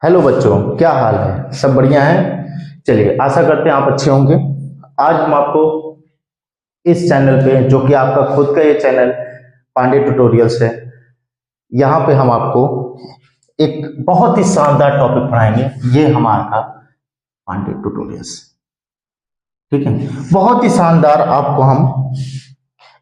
Hello बच्चों, क्या हाल है? सब बढ़िया है। चलिए, आशा करते हैं आप अच्छे होंगे। आज हम आपको इस चैनल पे, जो कि आपका खुद का ये चैनल पांडे ट्यूटोरियल्स है, यहाँ पे हम आपको एक बहुत ही शानदार टॉपिक पढ़ाएंगे। ये हमारा पांडे ट्यूटोरियल्स, ठीक है। बहुत ही शानदार आपको हम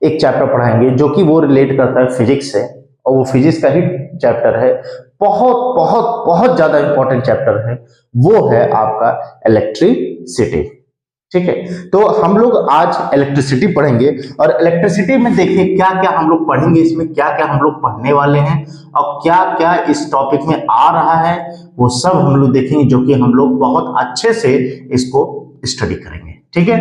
एक चैप्टर पढ़ाएंगे जो कि वो रिलेट करता है फिजिक्स से, और वो फिजिक्स का ही चैप्टर है। बहुत बहुत बहुत ज्यादा इंपॉर्टेंट चैप्टर है। वो है आपका इलेक्ट्रिसिटी, ठीक है। तो हम लोग आज इलेक्ट्रिसिटी पढ़ेंगे, और इलेक्ट्रिसिटी में देखिए क्या क्या हम लोग पढ़ेंगे, इसमें क्या क्या हम लोग पढ़ने वाले हैं और क्या क्या इस टॉपिक में आ रहा है, वो सब हम लोग देखेंगे, जो कि हम लोग बहुत अच्छे से इसको स्टडी करेंगे, ठीक है।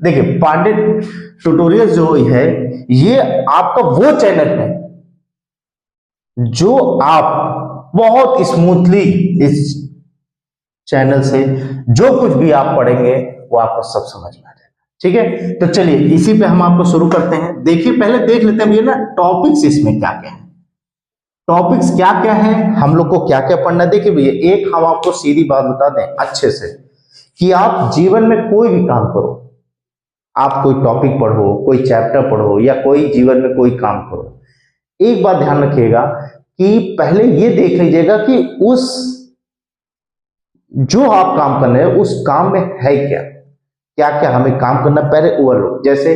देखिए, पांडे ट्यूटोरियल जो है, ये आपका वो चैनल है जो आप बहुत स्मूथली इस चैनल से जो कुछ भी आप पढ़ेंगे वो आपको सब समझ में आ जाएगा, ठीक है। तो चलिए इसी पे हम आपको शुरू करते हैं। देखिए, पहले देख लेते हैं भैया ना टॉपिक्स इसमें क्या क्या है। टॉपिक्स क्या क्या है, हम लोग को क्या क्या पढ़ना है। देखिए भैया, एक हम आपको सीधी बात बता दें अच्छे से, कि आप जीवन में कोई भी काम करो, आप कोई टॉपिक पढ़ो, कोई चैप्टर पढ़ो, या कोई जीवन में कोई काम करो, एक बात ध्यान रखिएगा कि पहले ये देख लीजिएगा कि उस जो आप काम कर रहे हैं उस काम में है क्या क्या क्या हमें काम करना। पहले ओवरलोड, जैसे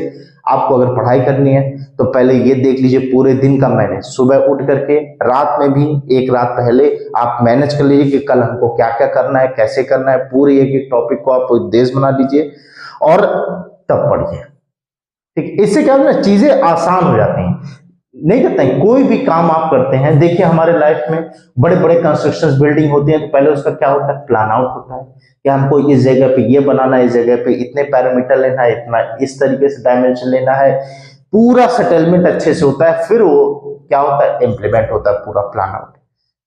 आपको अगर पढ़ाई करनी है तो पहले ये देख लीजिए पूरे दिन का मैनेज, सुबह उठ करके रात में भी एक रात पहले आप मैनेज कर लीजिए कि कल हमको क्या क्या करना है, कैसे करना है। पूरे एक टॉपिक को आप उद्देश्य बना लीजिए और तब पढ़िए, ठीक। इससे क्या होता है, चीजें आसान हो जाती हैं। नहीं करते हैं, कोई भी काम आप करते हैं, देखिए हमारे लाइफ में बड़े बड़े कंस्ट्रक्शन बिल्डिंग होती है, तो पहले उसका क्या होता है, प्लान आउट होता है कि हमको इस जगह पे ये बनाना है, इस जगह पे इतने पैरामीटर लेना है, इतना इस तरीके से डायमेंशन लेना है, पूरा सेटलमेंट अच्छे से होता है, फिर वो क्या होता है, इम्प्लीमेंट होता है पूरा प्लान आउट,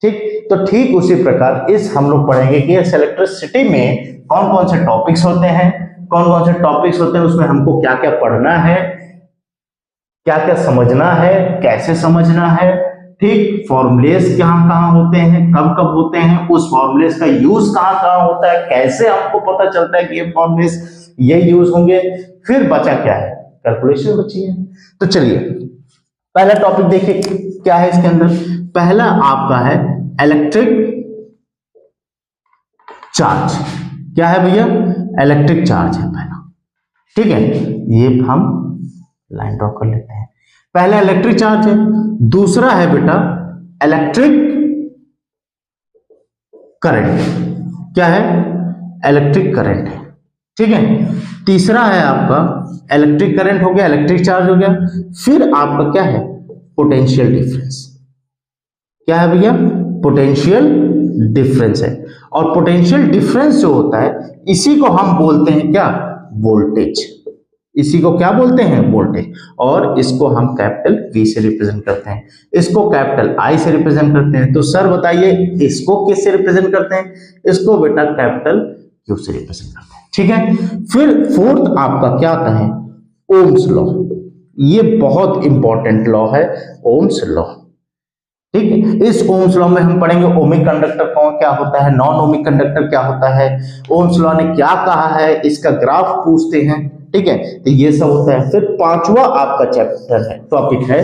ठीक। तो ठीक उसी प्रकार इस हम लोग पढ़ेंगे कि इलेक्ट्रिसिटी में कौन कौन से टॉपिक्स होते हैं, कौन कौन से टॉपिक्स होते हैं, उसमें हमको क्या क्या पढ़ना है, क्या क्या समझना है, कैसे समझना है, ठीक। फॉर्मूलेस कहाँ कहाँ होते हैं, कब कब होते हैं, उस फॉर्मूलेस का यूज कहाँ कहाँ होता है, कैसे हमको पता चलता है कि ये फॉर्मूलेस ये यूज होंगे। फिर बचा क्या है, कैलकुलेशन बची है। तो चलिए पहला टॉपिक देखिए क्या है इसके अंदर। पहला आपका है इलेक्ट्रिक चार्ज। क्या है भैया, इलेक्ट्रिक चार्ज है पहला, ठीक है। ये हम लाइन ड्रॉ कर लेते हैं। पहला इलेक्ट्रिक चार्ज है, दूसरा है बेटा इलेक्ट्रिक करंट। क्या है, इलेक्ट्रिक करंट है, ठीक है। तीसरा है आपका इलेक्ट्रिक करंट हो गया, इलेक्ट्रिक चार्ज हो गया। फिर आपका क्या है, पोटेंशियल डिफरेंस। क्या है भैया, पोटेंशियल डिफरेंस है। और पोटेंशियल डिफरेंस जो होता है इसी को हम बोलते हैं क्या, वोल्टेज। इसी को क्या बोलते हैं, वोल्टेज। और इसको हम कैपिटल V से रिप्रेजेंट करते हैं, इसको कैपिटल I से रिप्रेजेंट करते हैं। तो सर बताइए इसको किस से रिप्रेजेंट करते हैं, इसको बेटा कैपिटल Q से रिप्रेजेंट करते हैं, ठीक है। फिर फोर्थ आपका क्या आता है, ओम्स लॉ। ये बहुत इंपॉर्टेंट लॉ है, ओम्स लॉ, ठीक है। इस ओम्स लॉ में हम पढ़ेंगे ओमिक कंडक्टर कौन क्या होता है, नॉन ओमिक कंडक्टर क्या होता है, ओम्स लॉ ने क्या कहा है, इसका ग्राफ पूछते हैं, ठीक है। तो ये सब होता है। फिर पांचवा आपका चैप्टर है, टॉपिक है,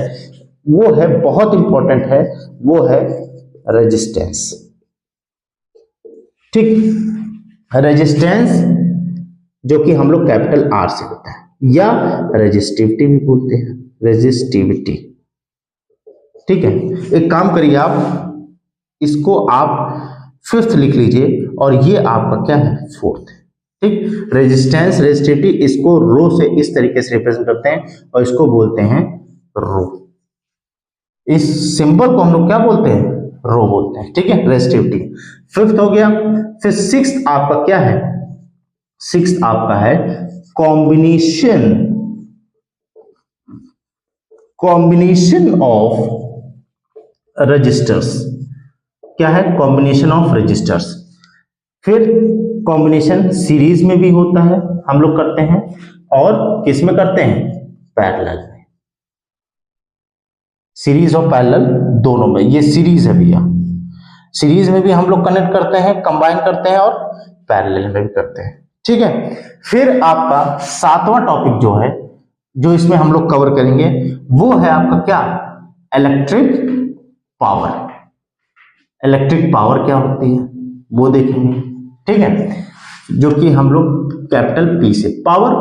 वो है बहुत इंपॉर्टेंट है, वो है रेजिस्टेंस, ठीक। रेजिस्टेंस जो कि हम लोग कैपिटल R से होता है, या रेजिस्टिविटी भी बोलते हैं, रेजिस्टिविटी, ठीक है। एक काम करिए, आप इसको आप फिफ्थ लिख लीजिए, और ये आपका क्या है, फोर्थ, ठीक। रेजिस्टेंस, रेजिस्टिविटी, इसको रो से इस तरीके से रिप्रेजेंट करते हैं, और इसको बोलते हैं रो। इस सिंबल को हम लोग क्या बोलते हैं, रो बोलते हैं, ठीक है, रेजिस्टिविटी। फिफ्थ हो गया। फिर सिक्स्थ आपका क्या है, सिक्स्थ आपका है कॉम्बिनेशन ऑफ रजिस्टर्स। क्या है, कॉम्बिनेशन ऑफ रजिस्टर्स। फिर कॉम्बिनेशन सीरीज में भी होता है, हम लोग करते हैं, और किस में करते हैं, पैरेलल में। सीरीज और पैरेलल दोनों में, ये सीरीज है भैया, सीरीज में भी हम लोग कनेक्ट करते हैं, कंबाइन करते हैं और पैरेलल में भी करते हैं। ठीक है, फिर आपका 7वां टॉपिक जो है, जो इसमें हम लोग कवर करेंगे, वो है आपका क्या, इलेक्ट्रिक पावर। इलेक्ट्रिक पावर क्या होती है वो देखेंगे। ठीक है, जो कि हम लोग कैपिटल पी से, पावर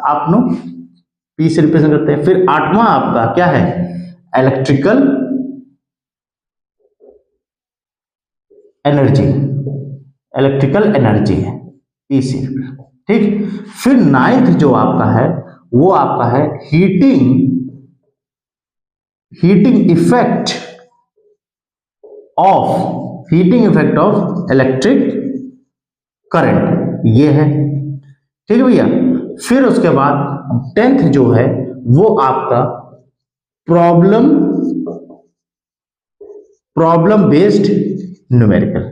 आप लोग पी से रिप्रेजेंट करते हैं। फिर 8वां आपका क्या है, इलेक्ट्रिकल एनर्जी। इलेक्ट्रिकल एनर्जी है पी से। ठीक, फिर 9th जो आपका है वो आपका है heating effect of electric current, ये है। ठीक है भैया, फिर उसके बाद 10th जो है वो आपका प्रॉब्लम बेस्ड न्यूमेरिकल।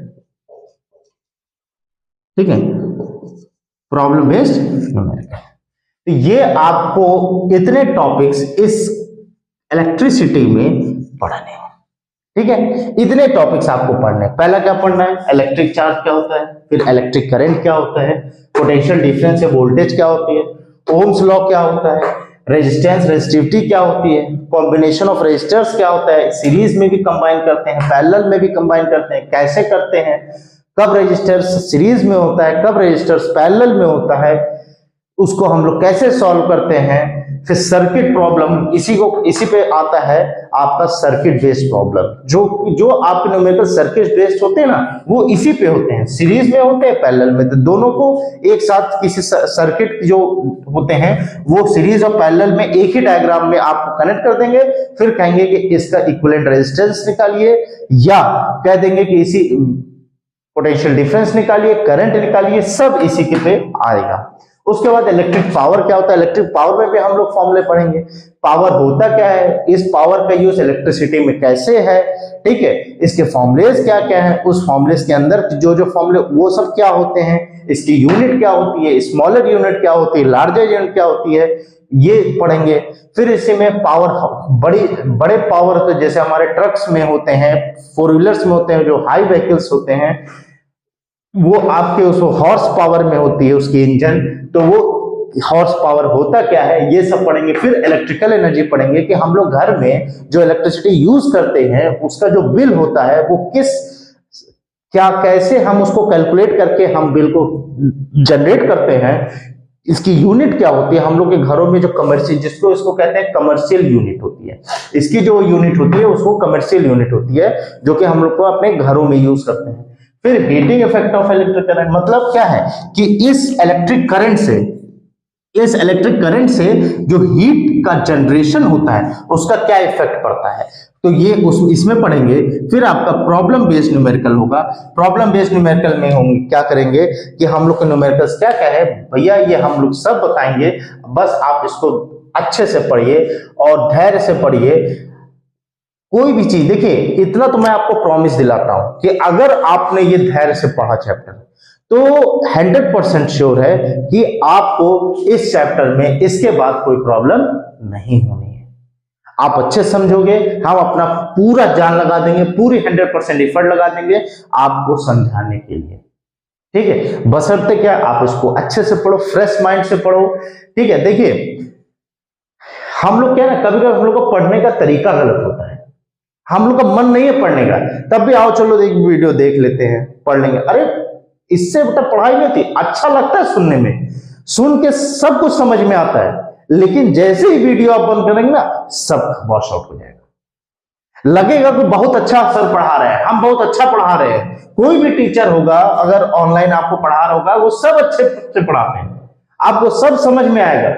ठीक है, प्रॉब्लम बेस्ड न्यूमेरिकल। तो ये आपको इतने टॉपिक्स इस इलेक्ट्रिसिटी में पढ़ने हैं। ठीक है, इतने टॉपिक्स आपको पढ़ने हैं। पहला क्या पढ़ना है, इलेक्ट्रिक चार्ज क्या होता है, फिर इलेक्ट्रिक करंट क्या होता है, पोटेंशियल डिफरेंस या वोल्टेज क्या होती है, ओम्स लॉ क्या होता है, रेजिस्टेंस रेजिस्टिविटी क्या होती है, कॉम्बिनेशन ऑफ रेजिस्टर्स क्या होता है, सीरीज में भी कंबाइन करते हैं, पैरेलल में भी कंबाइन करते हैं, कैसे करते हैं, कब रेजिस्टर्स सीरीज में होता है, कब रेजिस्टर्स पैरेलल में होता है, उसको हम लोग कैसे सॉल्व करते हैं। फिर सर्किट प्रॉब्लम, इसी पे आता है आपका सर्किट बेस्ड प्रॉब्लम। जो आपके न्यूमेरिकल सर्किट बेस्ड होते हैं ना, वो इसी पे होते हैं, सीरीज में होते हैं, पैरेलल में। तो दोनों को एक साथ किसी सर्किट जो होते हैं वो सीरीज और पैरेलल में एक ही डायग्राम में आपको कनेक्ट कर देंगे। फिर कहेंगे कि इसका इक्विवेलेंट रेजिस्टेंस निकालिए, या कह देंगे कि इसी पोटेंशियल डिफरेंस निकालिए, करंट निकालिए, सब इसी के पे आएगा। उसके बाद इलेक्ट्रिक पावर क्या होता है, इलेक्ट्रिक पावर में भी हम लोग फॉर्मूले पढ़ेंगे। पावर होता क्या है, इस पावर का यूज इलेक्ट्रिसिटी में कैसे है, ठीक है, इसके फॉर्मूलेज क्या क्या है, उस फॉर्मूलेज के अंदर जो फॉर्मूले वो सब क्या होते हैं, इसकी यूनिट क्या होती है, स्मॉलर यूनिट क्या होती है, लार्जर यूनिट क्या होती है, ये पढ़ेंगे। फिर इसी में पावर, बड़े पावर तो जैसे हमारे ट्रक्स में होते हैं, 4 व्हीलर्स में होते हैं, जो हाई व्हीकल्स होते हैं, वो आपके उस हॉर्स पावर में होती है उसकी इंजन, तो वो हॉर्स पावर होता क्या है, ये सब पढ़ेंगे। फिर इलेक्ट्रिकल एनर्जी पढ़ेंगे कि हम लोग घर में जो इलेक्ट्रिसिटी यूज करते हैं उसका जो बिल होता है वो कैसे हम उसको कैलकुलेट करके हम बिल को जनरेट करते हैं, इसकी यूनिट क्या होती है। हम लोग के घरों में जो कमर्शियल, इसको कहते हैं कमर्शियल यूनिट होती है, इसकी जो यूनिट होती है उसको कमर्शियल यूनिट होती है, जो कि हम लोग को अपने घरों में यूज करते हैं। फिर heating effect of electric current, मतलब क्या है कि इस इलेक्ट्रिक करंट से जो हीट का जनरेशन होता है उसका क्या इफेक्ट पड़ता है, तो ये इसमें पढ़ेंगे। फिर आपका प्रॉब्लम बेस्ड न्यूमेरिकल होगा। प्रॉब्लम बेस्ड न्यूमेरिकल में हम क्या करेंगे कि हम लोग के न्यूमेरिकल्स क्या क्या है भैया, ये हम लोग सब बताएंगे, बस आप इसको अच्छे से पढ़िए और धैर्य से पढ़िए। कोई भी चीज, देखिए इतना तो मैं आपको प्रॉमिस दिलाता हूं कि अगर आपने ये धैर्य से पढ़ा चैप्टर, तो 100% श्योर है कि आपको इस चैप्टर में इसके बाद कोई प्रॉब्लम नहीं होनी है। आप अच्छे समझोगे, हम अपना पूरा जान लगा देंगे, पूरी 100% एफर्ट लगा देंगे आपको समझाने के लिए। ठीक है, बशर्ते क्या आप इसको अच्छे से पढ़ो, फ्रेश माइंड से पढ़ो। ठीक है, देखिए हम लोग क्या ना, कभी कभी हम लोग को पढ़ने का तरीका गलत होता है, हम लोग का मन नहीं है पढ़ने का, तब भी आओ चलो एक वीडियो देख लेते हैं, पढ़ लेंगे। अरे इससे बेटा पढ़ाई नहीं थी, अच्छा लगता है सुनने में, सुन के सब कुछ समझ में आता है, लेकिन जैसे ही वीडियो आप बंद करेंगे ना, सब वॉश आउट हो जाएगा। लगेगा कि बहुत अच्छा सर पढ़ा रहे हैं, हम बहुत अच्छा पढ़ा रहे हैं। कोई भी टीचर होगा अगर ऑनलाइन आपको पढ़ा रहा होगा, वो सब अच्छे से पढ़ाते हैं, आपको सब समझ में आएगा।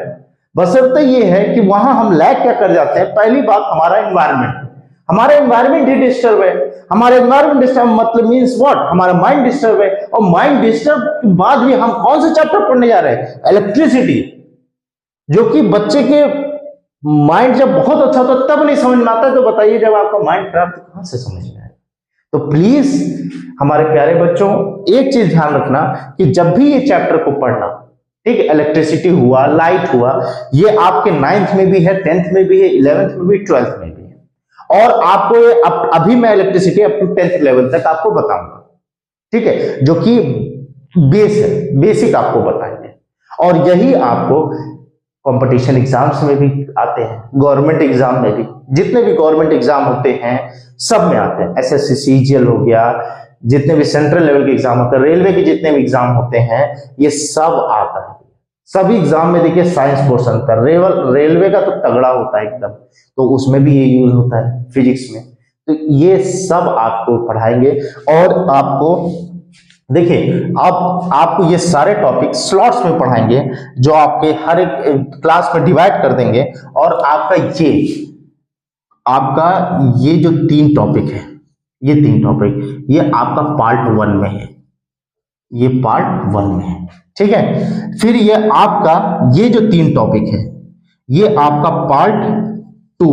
बशर्ते ये है कि वहां हम लैग क्या कर जाते हैं। पहली बात, हमारा एनवायरमेंट ही डिस्टर्ब है। हमारा एनवायरमेंट डिस्टर्ब मतलब मींस व्हाट, हमारा माइंड डिस्टर्ब है। और माइंड डिस्टर्ब के बाद भी हम कौन से चैप्टर पढ़ने जा रहे हैं, इलेक्ट्रिसिटी, जो कि बच्चे के माइंड जब बहुत अच्छा होता तब नहीं समझ में आता है, तो बताइए जब आपका माइंड खराब तो कहां से समझ में आए। तो प्लीज हमारे प्यारे बच्चों, एक चीज ध्यान रखना कि जब भी ये चैप्टर को पढ़ना, ठीक है, इलेक्ट्रिसिटी हुआ, लाइट हुआ, ये आपके 9th में भी है, 10th में भी है, 11th में भी, 12th में भी है। और आपको ये अभी मैं electricity up to 10th level तक आपको बताऊंगा, ठीक है, जो कि बेस है, बेसिक आपको बताएंगे। और यही आपको कंपटीशन एग्जाम्स में भी आते हैं, गवर्नमेंट एग्जाम में भी, जितने भी गवर्नमेंट एग्जाम होते हैं सब में आते हैं। एसएससी सीजीएल हो गया, जितने भी सेंट्रल लेवल के एग्जाम होते हैं, रेलवे के जितने भी एग्जाम होते हैं, ये सब आता है। सभी एग्जाम में देखिए साइंस पोर्शन का, रेलवे का तो तगड़ा होता है एकदम, तो उसमें भी ये यूज होता है फिजिक्स में। तो ये सब आपको पढ़ाएंगे और आपको देखिए अब आपको ये सारे टॉपिक स्लॉट्स में पढ़ाएंगे, जो आपके हर एक क्लास में डिवाइड कर देंगे। और आपका ये जो 3 टॉपिक है, ये 3 टॉपिक ये आपका पार्ट 1 में है, ये पार्ट 1 में है, ठीक है। फिर ये आपका ये जो 3 टॉपिक है ये आपका पार्ट 2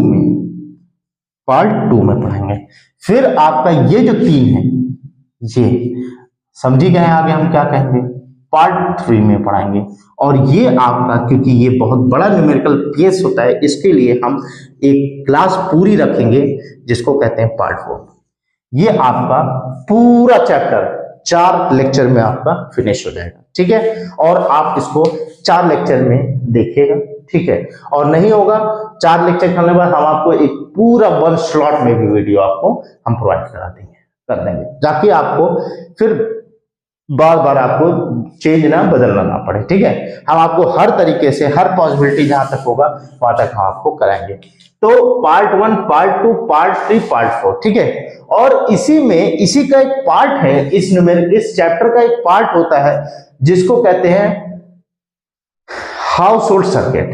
में पढ़ेंगे। फिर आपका ये जो 3 है ये समझी गए, आगे हम क्या कहेंगे, पार्ट 3 में पढ़ाएंगे। और ये आपका, क्योंकि ये बहुत बड़ा न्यूमेरिकल केस होता है, इसके लिए हम एक क्लास पूरी रखेंगे जिसको कहते हैं पार्ट 4। ये आपका पूरा चैप्टर 4 लेक्चर में आपका फिनिश हो जाएगा, ठीक है। और आप इसको 4 लेक्चर में देखिएगा, ठीक है। और नहीं होगा 4 लेक्चर करने के बाद हम आपको एक पूरा 1 स्लॉट में भी वीडियो आपको हम प्रोवाइड कर देंगे, ताकि आपको फिर बार बार आपको चेंज ना बदलना ना पड़े, ठीक है। हम आपको हर तरीके से, हर पॉसिबिलिटी जहां तक होगा वहां तक हम आपको कराएंगे। तो पार्ट 1, पार्ट 2, पार्ट 3, पार्ट 4, ठीक है। और इसी का एक पार्ट है, इस चैप्टर का एक पार्ट होता है जिसको कहते हैं हाउस होल्ड सर्किट,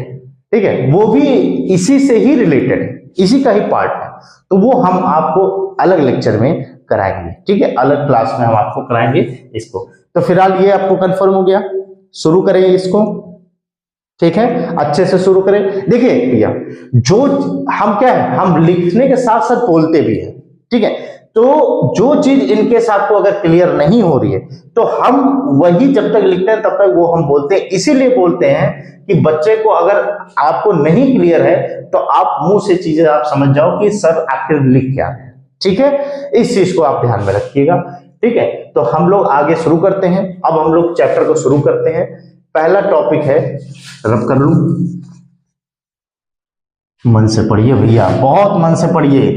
ठीक है। वो भी इसी से ही रिलेटेड है, इसी का ही पार्ट है। तो वो हम आपको अलग लेक्चर में कराएंगे, ठीक है, अलग क्लास में हम आपको कराएंगे इसको। तो फिलहाल ये आपको कंफर्म हो गया, शुरू करें इसको, ठीक है, अच्छे से शुरू करें। देखिए भैया, जो हम क्या है, हम लिखने के साथ साथ बोलते भी हैं, ठीक है। तो जो चीज इनके साथ को अगर क्लियर नहीं हो रही है तो हम वही जब तक लिखते हैं तब तक वो हम बोलते हैं। इसीलिए बोलते हैं कि बच्चे को अगर आपको नहीं क्लियर है तो आप मुंह से चीजें आप समझ जाओ कि सर आखिर लिख क्या है, ठीक है। इस चीज को आप ध्यान में रखिएगा, ठीक है। तो हम लोग आगे शुरू करते हैं। अब हम लोग चैप्टर को शुरू करते हैं। पहला टॉपिक है, रब कर लूं, मन से पढ़िए भैया, बहुत मन से पढ़िए,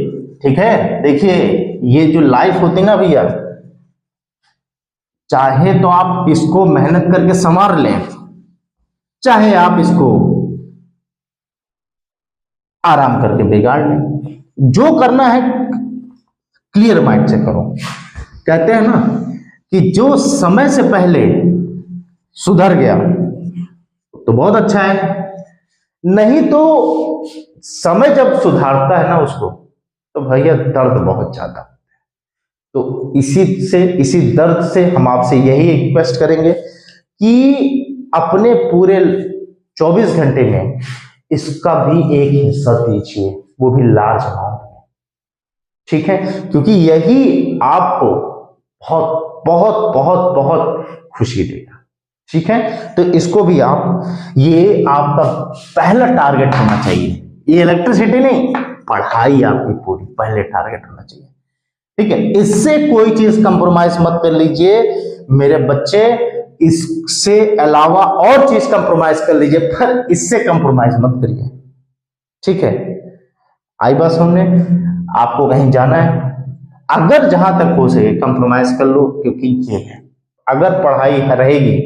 ठीक है। देखिए ये जो लाइफ होती ना भैया, चाहे तो आप इसको मेहनत करके संवार लें, चाहे आप इसको आराम करके बिगाड़ लें। जो करना है क्लियर माइंड से करो। कहते हैं ना कि जो समय से पहले सुधर गया तो बहुत अच्छा है, नहीं तो समय जब सुधारता है ना उसको, तो भैया दर्द बहुत ज्यादा। तो इसी दर्द से हम आपसे यही रिक्वेस्ट करेंगे कि अपने पूरे 24 घंटे में इसका भी एक हिस्सा दीजिए, वो भी लार्ज अमाउंट में, ठीक है। क्योंकि यही आपको बहुत बहुत बहुत बहुत खुशी देगा, ठीक है। तो इसको भी आप, ये आपका पहला टारगेट होना चाहिए। ये इलेक्ट्रिसिटी नहीं, पढ़ाई आपकी पूरी पहले टारगेट होना चाहिए, ठीक है। इससे कोई चीज कंप्रोमाइज मत कर लीजिए मेरे बच्चे, इससे अलावा और चीज कंप्रोमाइज कर लीजिए, पर इससे कंप्रोमाइज मत करिए, ठीक है। आई बात हमने, आपको कहीं जाना है, अगर जहां तक हो सके कंप्रोमाइज कर लो, क्योंकि ये है, अगर पढ़ाई रहेगी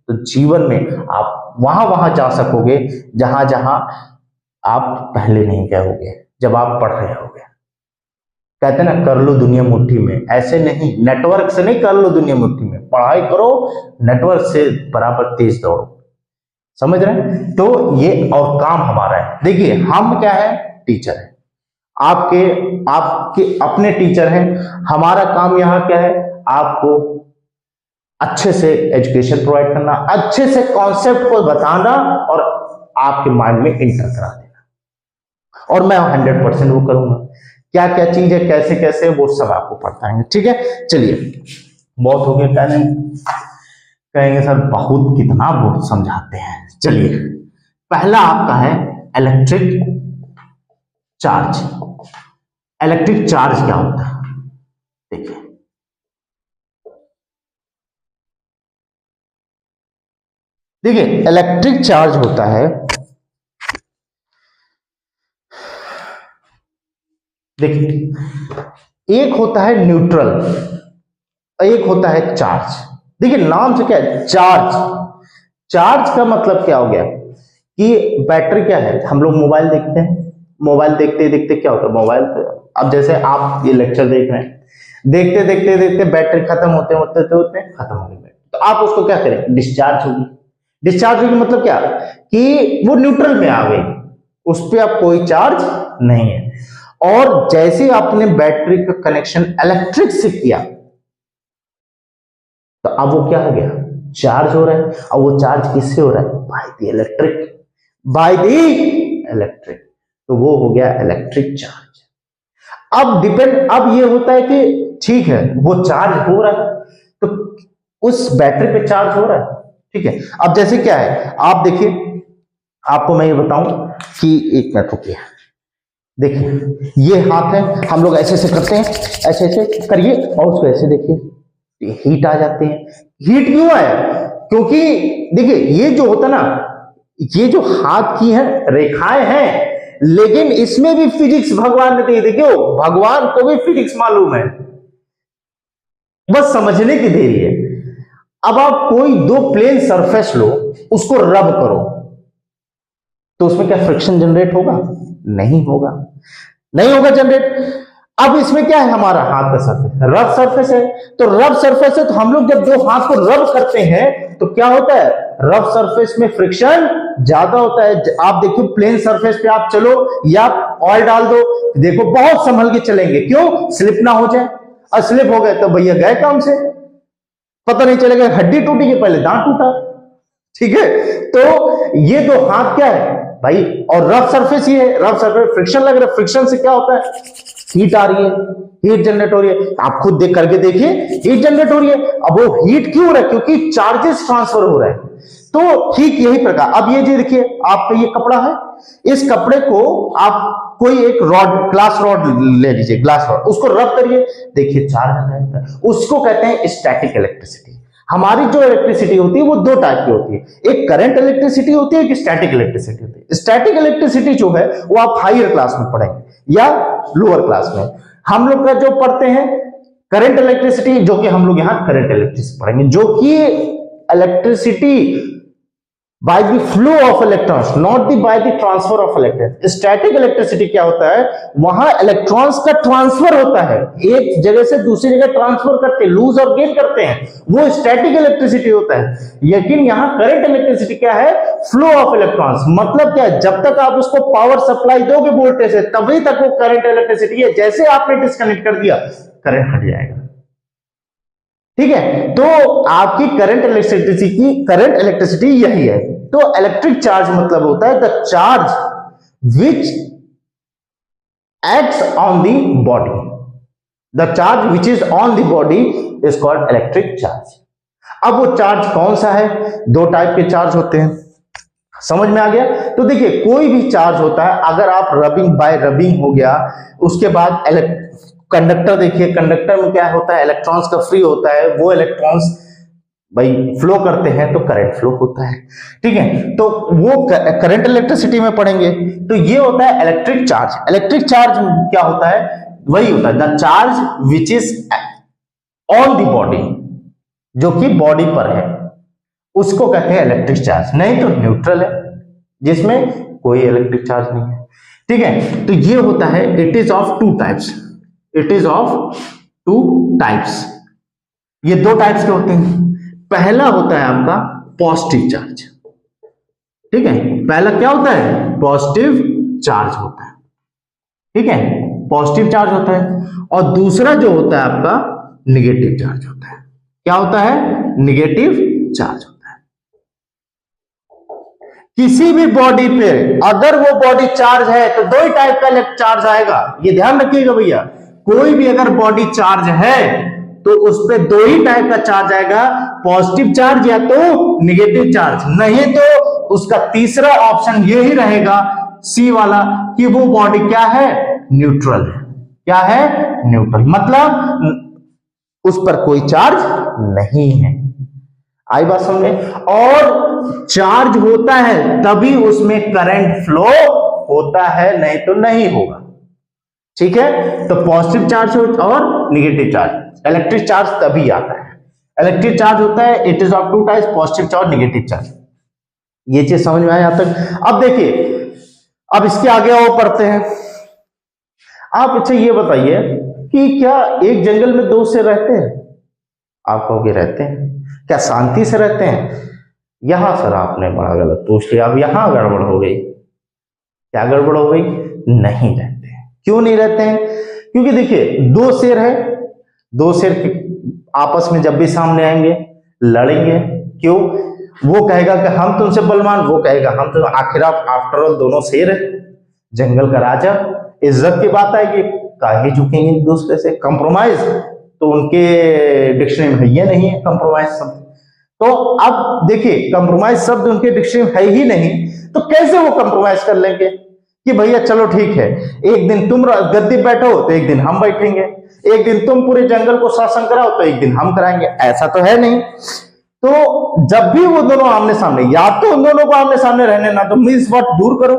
तो जीवन में आप वहां जा सकोगे जहां जहां आप पहले नहीं गए होगे, जब आप पढ़ रहे होगे। कहते हैं ना, कर लो दुनिया मुट्ठी में, ऐसे नहीं, नेटवर्क से नहीं, कर लो दुनिया मुट्ठी में। पढ़ाई करो, नेटवर्क से बराबर तेज दौड़ो, समझ रहे हैं। तो ये और काम हमारा है। देखिए हम क्या है, टीचर है, आपके अपने टीचर हैं। हमारा काम यहाँ क्या है, आपको अच्छे से एजुकेशन प्रोवाइड करना, अच्छे से कॉन्सेप्ट को बताना और आपके माइंड में इंटर करा देना। और मैं 100% वो करूंगा। क्या क्या चीज है, कैसे कैसे, वो सब आपको पढ़ाएंगे, ठीक है। चलिए, बहुत हो गया, कहेंगे सर बहुत कितना बहुत समझाते हैं। चलिए, पहला आपका है इलेक्ट्रिक चार्ज। इलेक्ट्रिक चार्ज क्या होता है? देखिए, इलेक्ट्रिक चार्ज होता है, देखिए एक होता है न्यूट्रल, एक होता है चार्ज। देखिए नाम से क्या है, चार्ज। चार्ज का मतलब क्या हो गया कि बैटरी क्या है, हम लोग मोबाइल देखते हैं, मोबाइल देखते देखते क्या होता है, मोबाइल पे अब जैसे आप ये लेक्चर देख रहे हैं, देखते देखते देखते बैटरी खत्म होते होते होते खत्म हो गई, तो आप उसको क्या करें, डिस्चार्ज होगी। डिस्चार्ज होगी मतलब क्या कि वो न्यूट्रल में आ गई, उस पर अब कोई चार्ज नहीं है। और जैसे आपने बैटरी का कनेक्शन इलेक्ट्रिक से किया तो अब वो क्या हो गया, चार्ज हो रहा है। अब वो चार्ज किससे हो रहा है, by the electric, by the electric, तो वो हो गया इलेक्ट्रिक चार्ज। अब डिपेंड, अब ये होता है कि ठीक है वो चार्ज हो रहा है तो उस बैटरी पे चार्ज हो रहा है, ठीक है। अब जैसे क्या है, आप देखिए, आपको मैं ये बताऊं कि एक मिनट रुकिए, देखिए ये हाथ है, हम लोग ऐसे ऐसे करते हैं, ऐसे ऐसे करिए और उसको ऐसे देखिए, हीट आ जाते हैं। हीट क्यों आया, क्योंकि देखिए ये जो होता ना, ये जो हाथ की है रेखाएं हैं, लेकिन इसमें भी फिजिक्स भगवान ने दी। देखियो भगवान को भी फिजिक्स मालूम है, बस समझने की देरी है। अब आप कोई दो प्लेन सरफेस लो, उसको रब करो तो उसमें क्या फ्रिक्शन जनरेट होगा, नहीं होगा, नहीं होगा जनरेट। अब इसमें क्या है, हमारा हाथ का सरफेस रफ सरफेस है, तो रफ सरफेस है तो हम लोग जब दो हाथ को रब करते हैं तो क्या होता है, रफ सरफेस में फ्रिक्शन ज्यादा होता है। आप देखो प्लेन सरफेस पे आप चलो या ऑयल डाल दो, देखो बहुत संभल के चलेंगे, क्यों, स्लिप ना हो जाए। और स्लिप हो गए तो भैया गए काम से, पता नहीं चलेगा, हड्डी टूटी के पहले दांत टूटा, ठीक है। तो ये दो हाथ क्या है भाई, और रफ सरफेस ये है, रफ सरफेस फ्रिक्शन लग रहा है, फ्रिक्शन से क्या होता है, हीट आ रही है, हीट जनरेट हो रही है। आप खुद देख करके देखिए, हीट जनरेट हो रही है। अब वो हीट क्यों हो रहा है, क्योंकि चार्जेस ट्रांसफर हो रहा है। तो ठीक यही प्रकार, अब ये जो देखिए आप पे ये कपड़ा है, इस कपड़े को आप कोई एक रॉड, ग्लास रॉड ले लीजिए, ग्लास रॉड, उसको रब करिए, देखिए चार्ज आ जाता है। उसको कहते हैं स्टैटिक इलेक्ट्रिसिटी। हमारी जो इलेक्ट्रिसिटी होती है वो दो टाइप की होती है, एक करंट इलेक्ट्रिसिटी होती है, एक स्टैटिक इलेक्ट्रिसिटी होती है। स्टैटिक इलेक्ट्रिसिटी जो है वो आप हायर क्लास में पढ़ेंगे या लोअर क्लास में। हम लोग का जो पढ़ते हैं करंट इलेक्ट्रिसिटी, जो कि हम लोग यहाँ करंट इलेक्ट्रिसिटी पढ़ेंगे, जो कि electricity by the flow of electrons, not the by the transfer of electrons। Static electricity क्या होता है, वहां इलेक्ट्रॉन्स का ट्रांसफर होता है, एक जगह से दूसरी जगह ट्रांसफर करते हैं, लूज और गेन करते हैं, वो स्टैटिक इलेक्ट्रिसिटी होता है। लेकिन यहाँ करंट इलेक्ट्रिसिटी क्या है, फ्लो ऑफ इलेक्ट्रॉन्स। मतलब क्या है, जब तक आप उसको पावर सप्लाई दोगे वोल्टेज से, तभी तक वो करंट इलेक्ट्रिसिटी है। जैसे आपने डिस्कनेक्ट कर दिया, करंट हट जाएगा, ठीक है। तो आपकी करंट इलेक्ट्रिसिटी यही है। तो इलेक्ट्रिक चार्ज मतलब होता है the charge which acts on the body, the charge which is on the body is called electric charge. अब वो चार्ज कौन सा है, दो टाइप के चार्ज होते हैं, समझ में आ गया। तो देखिए कोई भी चार्ज होता है, अगर आप रबिंग बाय रबिंग हो गया, उसके बाद कंडक्टर देखिए, कंडक्टर में क्या होता है, इलेक्ट्रॉन्स का फ्री होता है, वो इलेक्ट्रॉन्स भाई फ्लो करते हैं तो करंट फ्लो होता है, ठीक है। तो वो करंट इलेक्ट्रिसिटी में पढ़ेंगे। तो ये होता है इलेक्ट्रिक चार्ज। इलेक्ट्रिक चार्ज क्या होता है, वही होता है the charge which is on the body, जो कि बॉडी पर है, उसको कहते हैं इलेक्ट्रिक चार्ज। नहीं तो न्यूट्रल है, जिसमें कोई इलेक्ट्रिक चार्ज नहीं है, ठीक है। तो ये होता है, it is of two types, it is of two types. ये दो टाइप्स के होते हैं। पहला होता है आपका पॉजिटिव चार्ज, ठीक है। पहला क्या होता है, पॉजिटिव चार्ज होता है, ठीक है, पॉजिटिव चार्ज होता है। और दूसरा जो होता है आपका निगेटिव चार्ज होता है। क्या होता है, निगेटिव चार्ज होता है। किसी भी बॉडी पे अगर वो बॉडी चार्ज है तो दो ही टाइप का चार्ज आएगा, ये ध्यान रखिएगा भैया। कोई भी अगर बॉडी चार्ज है तो उस पे दो ही टाइप का चार्ज आएगा, पॉजिटिव चार्ज या तो निगेटिव चार्ज। नहीं तो उसका तीसरा ऑप्शन ये ही रहेगा, सी वाला, कि वो बॉडी क्या है, न्यूट्रल है। क्या है, न्यूट्रल, मतलब उस पर कोई चार्ज नहीं है। आई बात समझे। और चार्ज होता है तभी उसमें करंट फ्लो होता है, नहीं तो नहीं होगा। ठीक है, तो पॉजिटिव चार्ज और निगेटिव चार्ज, इलेक्ट्रिक चार्ज तभी आता है। इलेक्ट्रिक चार्ज होता है, it is of two types, positive charge, negative charge. ये चीज समझ में आया यहाँ तक। अब देखिए, अब इसके आगे और पढ़ते हैं। आप अच्छा ये बताइए कि क्या एक जंगल में दो शेर रहते हैं? आप कहोगे रहते हैं। क्या शांति से रहते हैं? यहां सर आपने बड़ा गलत पूछ लिया, अब यहां गड़बड़ हो गई। क्या गड़बड़ हो गई? नहीं रहते हैं। क्यों नहीं रहते हैं? क्योंकि देखिए, दो शेर है, दो शेर आपस में जब भी सामने आएंगे लड़ेंगे। क्यों? वो कहेगा कि हम तुमसे बलवान, वो कहेगा हम तो, आखिर आफ्टर ऑल दोनों शेर है, जंगल का राजा। इज्जत की बात है कि काहे झुकेंगे एक दूसरे से। कंप्रोमाइज तो उनके डिक्शनरी में है ही नहीं है, कंप्रोमाइज शब्द। तो अब देखिए, कंप्रोमाइज शब्द उनके डिक्शनरी में है ही नहीं, तो कैसे वो कंप्रोमाइज कर लेंगे कि भैया चलो ठीक है, एक दिन तुम गद्दी बैठो तो एक दिन हम बैठेंगे, एक दिन तुम पूरे जंगल को शासन कराओ तो एक दिन हम कराएंगे। ऐसा तो है नहीं। तो जब भी वो दोनों आमने सामने, या तो उन दोनों को आमने सामने रहने ना तो मीन्स व्हाट, दूर करो,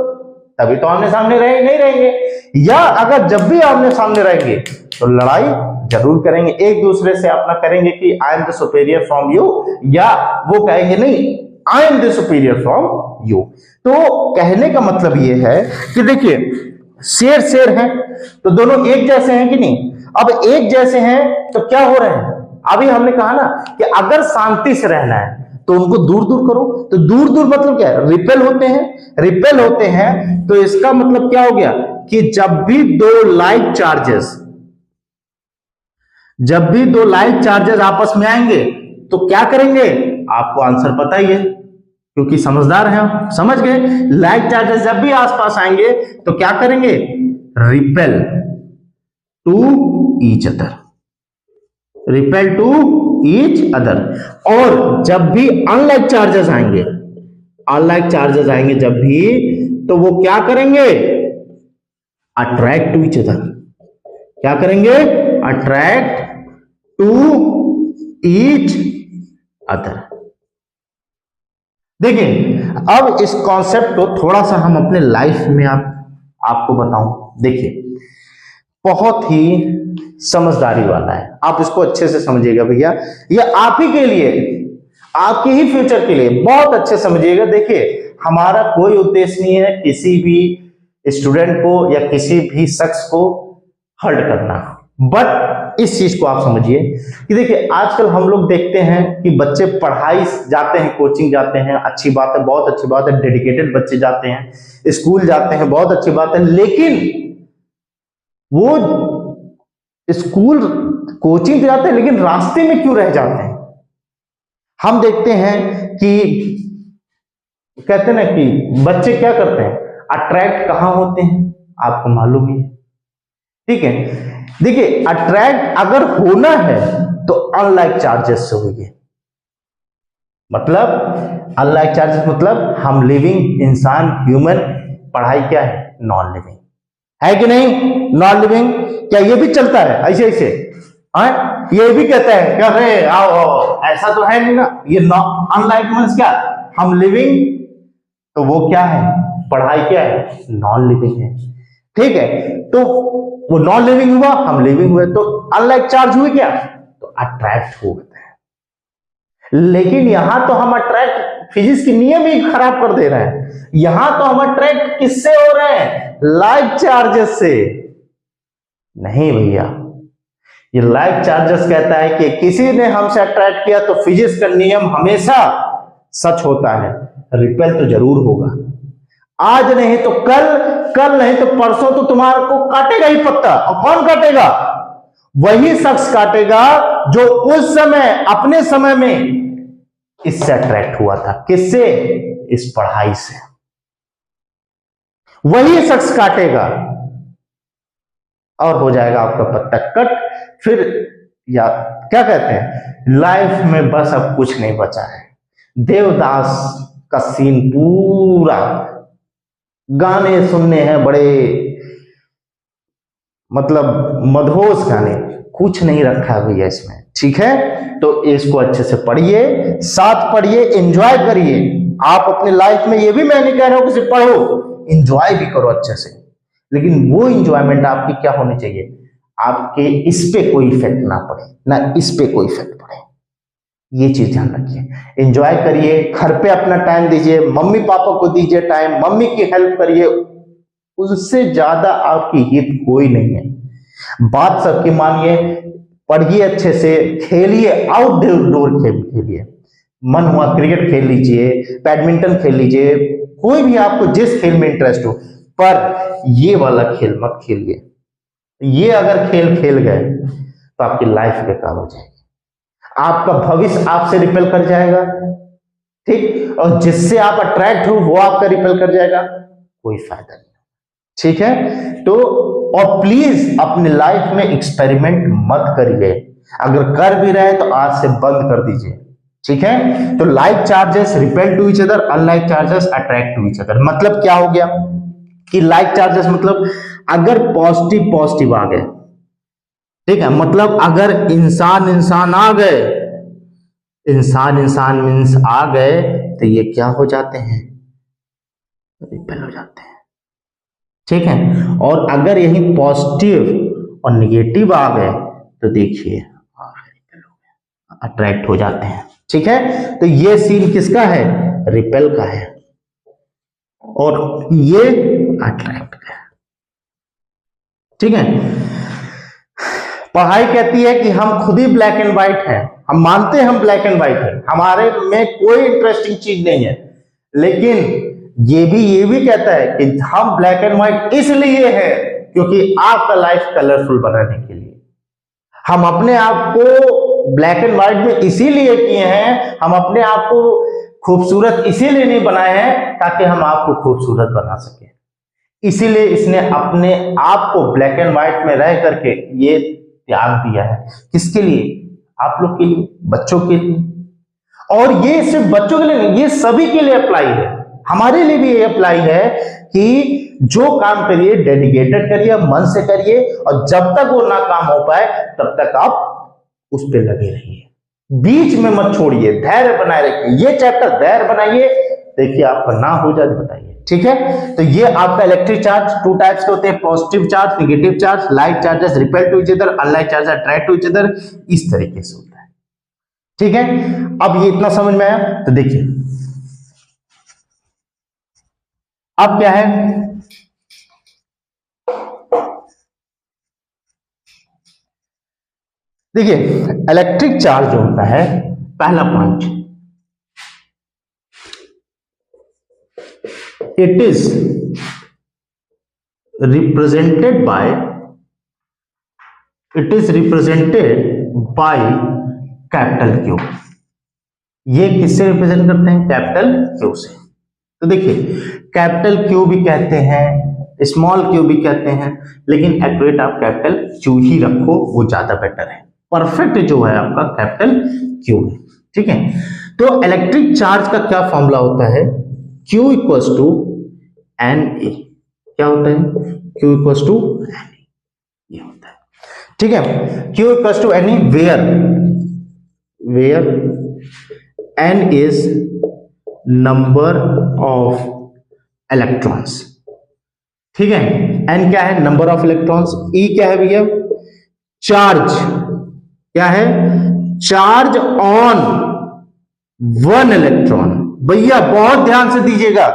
तभी तो आमने सामने नहीं रहेंगे। या अगर जब भी आमने सामने रहेंगे तो लड़ाई जरूर करेंगे, एक दूसरे से अपना करेंगे कि I am the superior from you, या वो कहेंगे नहीं I am the superior from you. तो कहने का मतलब ये है कि देखिए, शेर शेर हैं तो दोनों एक जैसे हैं कि नहीं? अब एक जैसे हैं तो क्या हो रहे हैं? अभी हमने कहा ना कि अगर शांति से रहना है तो उनको दूर दूर करो। तो दूर दूर मतलब क्या है? रिपेल होते हैं। रिपेल होते हैं तो इसका मतलब क्या हो गया कि जब भी दो लाइक चार्जेस आपस में आएंगे तो क्या करेंगे? आपको आंसर पता ही है, क्योंकि समझदार हैं आप, समझ गए। लाइक चार्जेस जब भी आसपास आएंगे तो क्या करेंगे? Repel to each other, repel to each other. और जब भी अनलाइक चार्जेस आएंगे, जब भी, तो वो क्या करेंगे? Attract to each other. क्या करेंगे? Attract to each other. देखिए, अब इस कॉन्सेप्ट को थोड़ा सा हम अपने लाइफ में आपको बताऊं। देखिए, बहुत ही समझदारी वाला है, आप इसको अच्छे से समझिएगा भैया। ये आप ही के लिए, आपके ही फ्यूचर के लिए बहुत अच्छे समझिएगा। देखिए, हमारा कोई उद्देश्य नहीं है किसी भी स्टूडेंट को या किसी भी शख्स को हर्ट करना, बट इस चीज को आप समझिए कि देखिए, आजकल हम लोग देखते हैं कि बच्चे पढ़ाई जाते हैं, कोचिंग जाते हैं, अच्छी बात है, बहुत अच्छी बात है, डेडिकेटेड बच्चे जाते हैं, स्कूल जाते हैं, बहुत अच्छी बात है। लेकिन वो स्कूल कोचिंग जाते हैं लेकिन रास्ते में क्यों रह जाते हैं? हम देखते हैं कि कहते हैं ना कि बच्चे क्या करते हैं, अट्रैक्ट कहां होते हैं, आपको मालूम ही है। ठीक है, देखिए, अट्रैक्ट अगर होना है तो अनलाइक चार्जेस से होगी। मतलब अनलाइक चार्जेस मतलब हम लिविंग इंसान, ह्यूमन। पढ़ाई क्या है? नॉन लिविंग है कि नहीं? Non living. क्या ये भी चलता है ऐसे ऐसे? हाँ, ये भी कहता है क्या रे आओ आओ, ऐसा तो है नहीं ना। ये अनलाइक मींस क्या? हम लिविंग, तो वो क्या है? पढ़ाई क्या है? नॉन लिविंग है। ठीक है, तो वो नॉन लिविंग हुआ, हम लिविंग हुए, तो अनलाइक चार्ज हुए क्या? तो अट्रैक्ट हो गए। लेकिन यहां तो हम अट्रैक्ट, फिजिक्स की नियम ही खराब कर दे रहे हैं। यहां तो हम अट्रैक्ट किससे हो रहे हैं? लाइक चार्जेस से। नहीं भैया, ये लाइक चार्जेस कहता है कि किसी ने हमसे अट्रैक्ट किया तो फिजिक्स का नियम हमेशा सच होता है, रिपेल तो जरूर होगा। आज नहीं तो कल, कल नहीं तो परसों तो तुम्हारे को काटेगा ही पत्ता। और कौन काटेगा? वही शख्स काटेगा जो उस समय, अपने समय में इससे अट्रैक्ट हुआ था। किससे? इस पढ़ाई से। वही शख्स काटेगा और हो जाएगा आपका पत्ता कट। फिर या क्या कहते हैं, लाइफ में बस अब कुछ नहीं बचा है। देवदास का सीन पूरा, गाने सुनने हैं, बड़े मतलब मदहोश गाने, कुछ नहीं रखा है भैया इसमें, ठीक है। तो इसको अच्छे से पढ़िए, साथ पढ़िए, एंजॉय करिए। आप अपने लाइफ में, ये भी मैं नहीं कह रहा हूं कि सिर्फ पढ़ो, एंजॉय भी करो अच्छे से, लेकिन वो एंजॉयमेंट आपकी क्या होनी चाहिए, आपके इस पे कोई इफेक्ट ना पड़े, ना इस पे कोई इफेक्ट पड़े, ये चीज ध्यान रखिए। एंजॉय करिए, घर पे अपना टाइम दीजिए, मम्मी पापा को दीजिए टाइम, मम्मी की हेल्प करिए, उससे ज्यादा आपकी हित कोई नहीं है। बात सबकी मानिए, पढ़िए अच्छे से, खेलिए, आउटडोर खेल खेलिए, मन हुआ क्रिकेट खेल लीजिए, बैडमिंटन खेल लीजिए, कोई भी आपको जिस खेल में इंटरेस्ट हो, पर ये वाला खेल मत खेलिए। ये अगर खेल खेल गए तो आपकी लाइफ बेकार हो जाएगी, आपका भविष्य आपसे रिपेल कर जाएगा, ठीक, और जिससे आप अट्रैक्ट हो वो आपका रिपेल कर जाएगा, कोई फायदा नहीं, ठीक है। तो और प्लीज अपने लाइफ में एक्सपेरिमेंट मत करिए, अगर कर भी रहे तो आज से बंद कर दीजिए, ठीक है। तो like charges repel to each other, unlike charges attract to each other. मतलब क्या हो गया कि लाइक चार्जेस मतलब अगर पॉजिटिव पॉजिटिव आ गए, ठीक है, मतलब अगर इंसान इंसान आ गए, इंसान इंसान मीन्स आ गए, तो ये क्या हो जाते हैं, रिपेल हो जाते हैं, ठीक है। और अगर यही पॉजिटिव और निगेटिव आ गए तो देखिए अट्रैक्ट हो जाते हैं, ठीक है। तो ये सीन किसका है, रिपेल का है, और ये अट्रैक्ट का है, ठीक है। पढ़ाई कहती है कि हम खुद ही ब्लैक एंड व्हाइट हैं, हम मानते हैं हम ब्लैक एंड व्हाइट हैं, हमारे में कोई इंटरेस्टिंग चीज नहीं है, लेकिन ये भी कहता है कि हम ब्लैक एंड व्हाइट इसलिए है क्योंकि आपका लाइफ कलरफुल बनाने के लिए। हम अपने आप को ब्लैक एंड व्हाइट में इसीलिए किए हैं, हम अपने आप को खूबसूरत इसीलिए नहीं बनाए हैं ताकि हम आपको खूबसूरत बना सके, इसीलिए इसने अपने आप को ब्लैक एंड व्हाइट में रह करके ये त्याग दिया है। किसके लिए, आप लोग के लिए, बच्चों के लिए। और ये सिर्फ बच्चों के लिए नहीं, ये सभी के लिए अप्लाई है, हमारे लिए भी ये अप्लाई है कि जो काम करिए डेडिकेटेड करिए, मन से करिए, और जब तक वो ना काम हो पाए तब तक आप उस पर लगे रहिए, बीच में मत छोड़िए, धैर्य बनाए रखिए। ये चैप्टर धैर्य बनाइए, देखिए आपका ना हो जाए बताइए, ठीक है। तो ये आपका इलेक्ट्रिक चार्ज 2 टाइप्स के होते हैं, positive charge, negative charge, like charges repel to each other, unlike charges attract to each other, इस तरीके से होता है, ठीक है। अब ये इतना समझ में आया, तो देखिए अब क्या है, देखिए इलेक्ट्रिक चार्ज जो होता है, पहला point, it is represented by capital Q. ये किससे रिप्रेजेंट करते हैं, कैपिटल क्यू से। तो देखिए कैपिटल क्यू भी कहते हैं, स्मॉल क्यू भी कहते हैं, लेकिन एक्यूरेट आप कैपिटल क्यू ही रखो, वो ज्यादा बेटर है। परफेक्ट जो है आपका कैपिटल क्यू है, ठीक है। तो इलेक्ट्रिक चार्ज का क्या फॉर्मूला होता है, Q equals to N A. क्या होता है, Q equals to N A, ये होता है, ठीक है। Q equals to N A where n is number of electrons, ठीक है। n क्या है, नंबर ऑफ इलेक्ट्रॉन्स। E क्या है भैया, चार्ज, क्या है, चार्ज ऑन 1 इलेक्ट्रॉन। भैया बहुत ध्यान से दीजिएगा,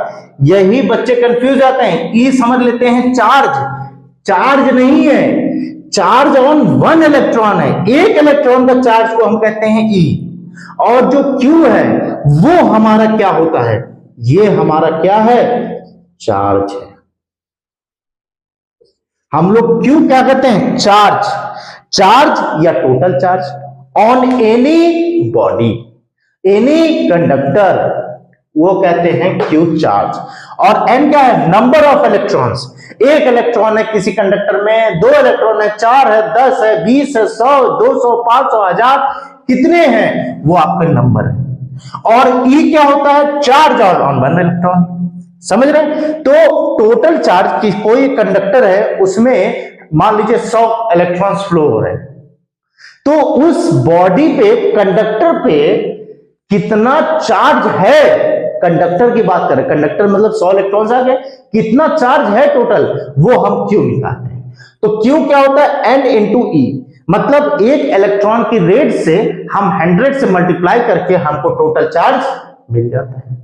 यही बच्चे कंफ्यूज जाते हैं, ई समझ लेते हैं चार्ज, चार्ज नहीं है, चार्ज ऑन 1 इलेक्ट्रॉन है, एक इलेक्ट्रॉन का चार्ज को हम कहते हैं ई, और जो क्यू है वो हमारा क्या होता है, ये हमारा क्या है, चार्ज है। हम लोग क्यू क्या कहते हैं, चार्ज, चार्ज या total charge on any body, any conductor, वो कहते हैं क्यू चार्ज। और एन क्या है, नंबर ऑफ इलेक्ट्रॉन्स, एक इलेक्ट्रॉन है किसी कंडक्टर में, 2 इलेक्ट्रॉन है, 4 है, 10 है, 20 है, 100, 200, 500, 1000, कितने हैं वो आपका नंबर है। और ई क्या होता है, चार्ज ऑन 1 इलेक्ट्रॉन, समझ रहे हैं। तो टोटल चार्ज की कोई कंडक्टर है, उसमें मान लीजिए 100 इलेक्ट्रॉन्स फ्लो हो रहे हैं, तो उस बॉडी पे, कंडक्टर पे कितना चार्ज है, कंडक्टर की बात करें, कंडक्टर मतलब 100 इलेक्ट्रॉन्स आ गए, कितना चार्ज है टोटल, वो हम क्यू निकालते हैं। तो क्यू क्या होता है, एन इंटू ई, मतलब एक इलेक्ट्रॉन की रेट से हम 100 से मल्टीप्लाई करके हमको टोटल चार्ज मिल जाता है।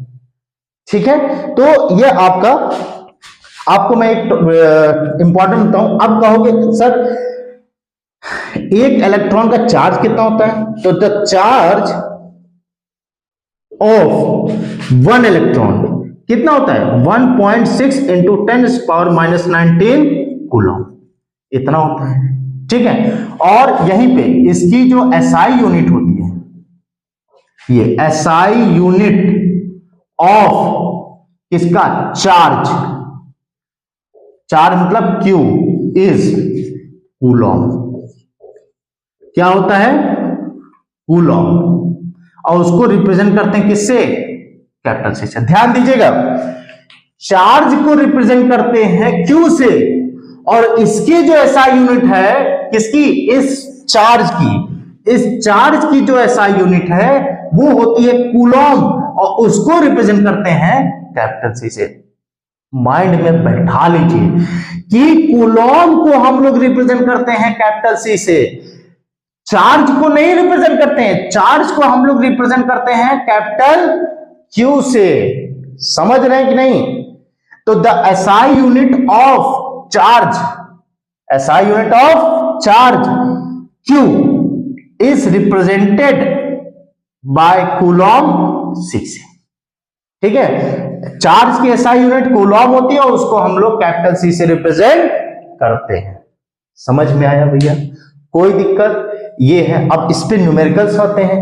ठीक है, तो ये आपको मैं एक इंपॉर्टेंट बताऊं। अब कहोगे सर एक इलेक्ट्रॉन का चार्ज कितना होता है, तो the charge of one electron कितना होता है, 1.6 इंटू 10⁻⁻19 कूलम, इतना होता है। ठीक है, और यहीं पे इसकी जो एसआई यूनिट होती है, ये एसआई यूनिट ऑफ इसका चार्ज, चार्ज मतलब क्यू इज कूलम, क्या होता है, कूलम, और उसको रिप्रेजेंट करते हैं किससे, कैपिटल सी से। ध्यान दीजिएगा, चार्ज को रिप्रेजेंट करते हैं क्यू से, और इसकी जो एसआई यूनिट है किसकी, इस चार्ज की, इस चार्ज की जो एसआई यूनिट है वो होती है कूलम, और उसको रिप्रेजेंट करते हैं कैपिटल सी से। माइंड में बैठा लीजिए कि कूलम को हम लोग रिप्रेजेंट करते हैं कैपिटल सी से, चार्ज को नहीं रिप्रेजेंट करते हैं, चार्ज को हम लोग रिप्रेजेंट करते हैं कैपिटल क्यू से। समझ रहे हैं कि नहीं? तो the SI unit of charge, SI unit of charge Q is represented by coulomb 6। ठीक है, चार्ज की एसआई यूनिट कूलम होती है और उसको हम लोग कैपिटल सी से रिप्रेजेंट करते हैं। समझ में आया भैया? कोई दिक्कत? ये है। अब इस पे न्यूमेरिकल्स होते हैं।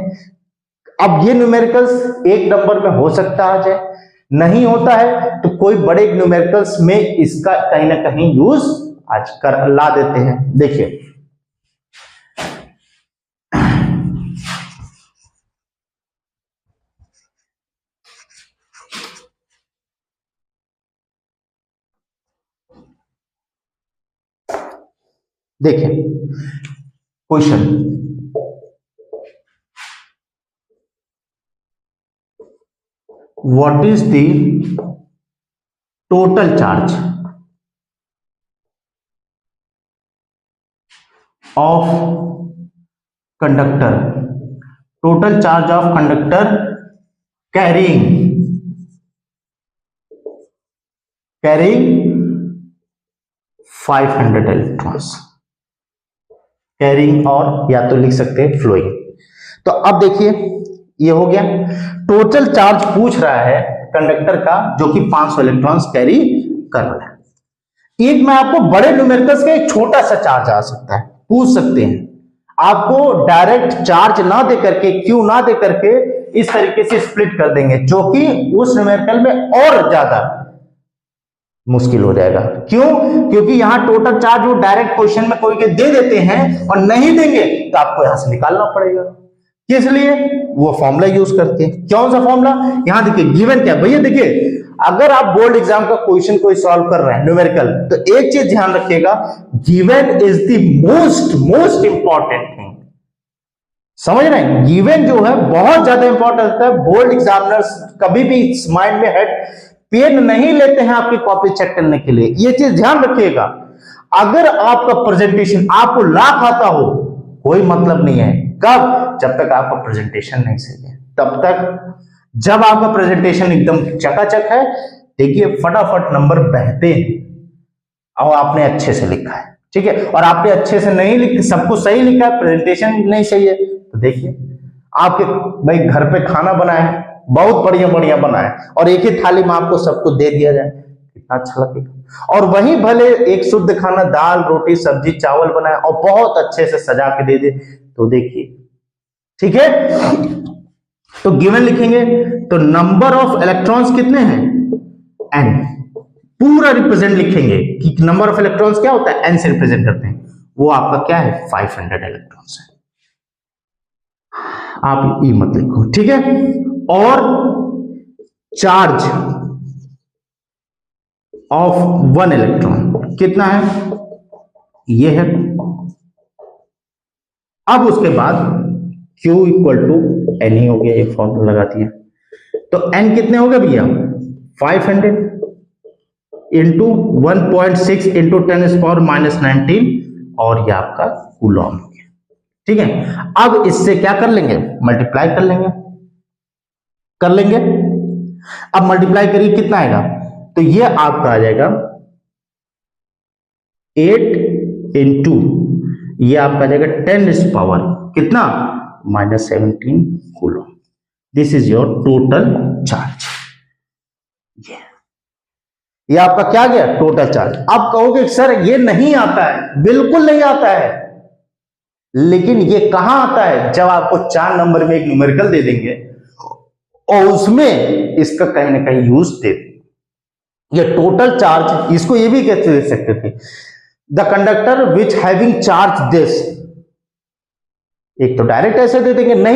अब ये न्यूमेरिकल्स एक नंबर में हो सकता आ जाए, नहीं होता है तो कोई बड़े न्यूमेरिकल्स में इसका कहीं ना कहीं यूज आज कर ला देते हैं। देखिए देखिए question, what is the total charge of conductor, total charge of conductor carrying 500 electrons, carrying और या तो लिख सकते हैं फ्लोइंग। तो अब देखिए ये हो गया, टोटल चार्ज पूछ रहा है कंडक्टर का जो कि 500 इलेक्ट्रॉन्स कैरी कर रहा है। एक मैं आपको बड़े न्यूमेरिकल्स का एक छोटा सा चार्ज आ सकता है, पूछ सकते हैं। आपको डायरेक्ट चार्ज ना दे करके, क्यू ना दे करके इस तरीके से स्प्लिट कर देंगे, जो कि उस न्यूमेरिकल में और ज्यादा मुश्किल हो जाएगा। क्यों? क्योंकि यहां टोटल चार्ज वो डायरेक्ट क्वेश्चन में कोई के दे देते हैं और नहीं देंगे तो आपको यहां से निकालना पड़ेगा। किस लिए? वो फॉर्मूला यूज करते हैं। कौन सा फॉर्मूला? यहां देखिए गिवन क्या भैया, देखिए अगर आप बोर्ड एग्जाम का क्वेश्चन कोई सॉल्व कर रहे हैं न्यूमेरिकल, तो एक चीज ध्यान रखिएगा, given is the most important thing. समझ रहे हैं? गिवन जो है बहुत ज्यादा इंपॉर्टेंट है। बोर्ड एग्जामिनर्स कभी भी माइंड में हेड पेन नहीं लेते हैं आपकी कॉपी चेक करने के लिए, ये चीज ध्यान रखिएगा। अगर आपका प्रेजेंटेशन आपको लाख आता हो, कोई मतलब नहीं है। कब? जब तक आपका प्रेजेंटेशन नहीं सही है, तब तक। जब आपका प्रेजेंटेशन एकदम चकाचक है, देखिए फटाफट नंबर बहते हैं और आपने अच्छे से लिखा है, ठीक है। और आपने अच्छे से नहीं लिखा, सब कुछ सही लिखा है, प्रेजेंटेशन नहीं सही है, तो देखिए आपके भाई घर पे खाना बनाए, बहुत बढ़िया बढ़िया बनाए, और एक ही थाली में आपको सब कुछ दे दिया जाए, कितना अच्छा लगेगा। और वहीं भले एक शुद्ध खाना, दाल रोटी सब्जी चावल बनाए और बहुत अच्छे से सजा के दे दे, तो देखिए, ठीक है। तो गिवन लिखेंगे तो नंबर ऑफ इलेक्ट्रॉन्स कितने हैं? n, पूरा रिप्रेजेंट लिखेंगे कि नंबर ऑफ इलेक्ट्रॉन्स क्या होता है, n से रिप्रेजेंट करते हैं। वो आपका क्या है? 500 इलेक्ट्रॉन्स है। आप ई मत लिखो, ठीक है। और चार्ज ऑफ 1 इलेक्ट्रॉन कितना है? ये है। अब उसके बाद Q इक्वल टू एन ही हो गया, ये फॉर्मूला लगा दिया। तो n कितने हो गए भैया 500 इंटू 1.6 इंटू 10⁻⁻19 और ये आपका कूलॉम हो गया। ठीक है, अब इससे क्या कर लेंगे, मल्टीप्लाई कर लेंगे। अब मल्टीप्लाई करिए, कितना आएगा, तो ये आपका आ जाएगा 8 इंटू ये आपका आ जाएगा 10⁻, कितना -17 Coulomb. This is your total charge. ये आपका क्या गया, टोटल चार्ज। अब कहोगे सर ये नहीं आता है, बिल्कुल नहीं आता है, लेकिन ये कहां आता है, जब आपको 4 नंबर में एक न्यूमेरिकल दे देंगे और उसमें इसका कहीं ना कहीं यूज दे देंगे। ये टोटल चार्ज, इसको ये भी कैसे दे सकते थे, the conductor which having charge this, एक तो डायरेक्ट ऐसे दे देंगे, नहीं